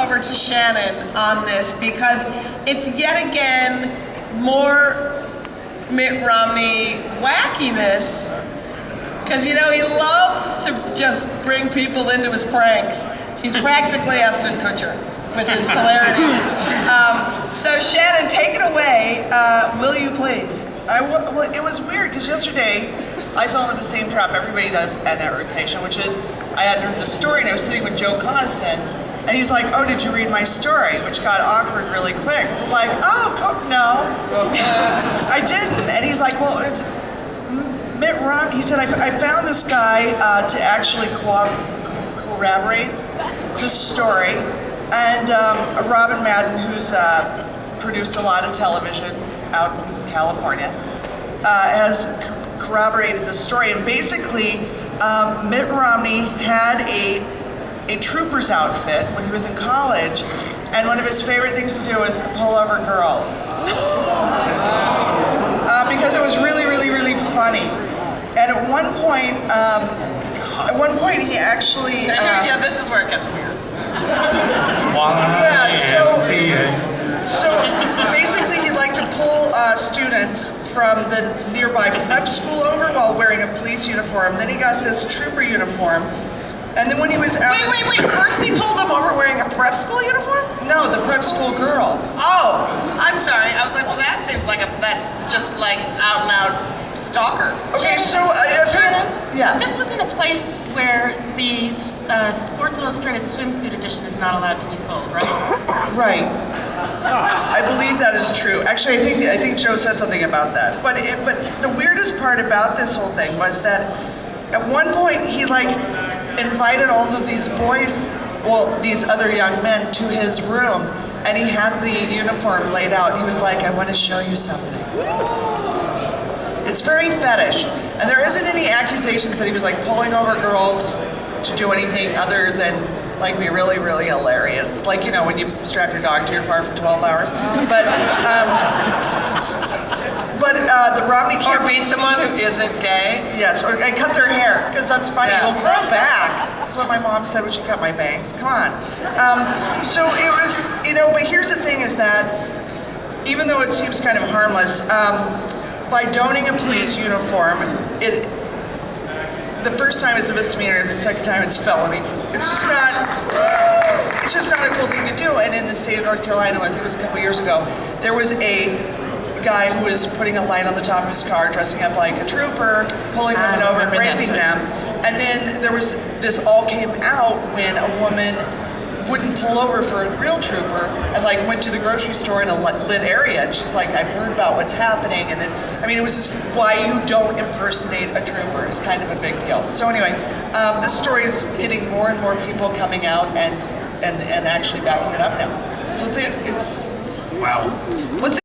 over to Shannyn on this because it's yet again more Mitt Romney wackiness. Because, you know, he loves to just bring people into his pranks. He's practically Ashton Kutcher with his hilarity. So Shannyn, take it away, will you please? Well, it was weird because yesterday I fell into the same trap everybody does at Network Station, which is I had heard the story and I was sitting with Joe Coniston and he's like, oh, did you read my story? Which got awkward really quick. I was like, oh, of course, no, I didn't. And he's like, well, it's Mitt Romney. He said, I found this guy to actually corroborate the story. And Robin Madden, who's produced a lot of television out in California, has corroborated the story. And basically, Mitt Romney had a trooper's outfit when he was in college, and one of his favorite things to do was pull over girls. Because it was really, really, really funny. And at one point he actually... yeah, this is where it gets weird. So basically he'd like to pull students from the nearby prep school over while wearing a police uniform. Then he got this trooper uniform. And then when he was out... Wait, first he pulled them over wearing a prep school uniform? No, the prep school girls. Oh, I'm sorry. I was like, well, that seems like just like out and out stalker. Okay, so... Shannyn, yeah. This was in a place where the Sports Illustrated swimsuit edition is not allowed to be sold, right? Right. I believe that is true. Actually, I think Joe said something about that. But the weirdest part about this whole thing was that at one point he like invited all of these boys, well, these other young men to his room, and he had the uniform laid out. He was like, I want to show you something. It's very fetish. And there isn't any accusations that he was like pulling over girls to do anything other than like be really, really hilarious. Like, you know, when you strap your dog to your car for 12 hours. But the Romney Or beat someone who isn't gay. Yes, and cut their hair, because that's funny. Yeah. It'll grow back. That's what my mom said when she cut my bangs. Come on. So it was, you know, but here's the thing is that, even though it seems kind of harmless, by donning a police uniform, the first time it's a misdemeanor, the second time it's felony. It's just not a cool thing to do. And in the state of North Carolina, I think it was a couple years ago, there was a guy who was putting a light on the top of his car, dressing up like a trooper, pulling women over and raping them. And then this all came out when a woman wouldn't pull over for a real trooper and like went to the grocery store in a lit area, and she's like, I've heard about what's happening. And then, I mean, it was just why you don't impersonate a trooper is kind of a big deal. So anyway, this story is getting more and more people coming out and actually backing it up now. So it's wow.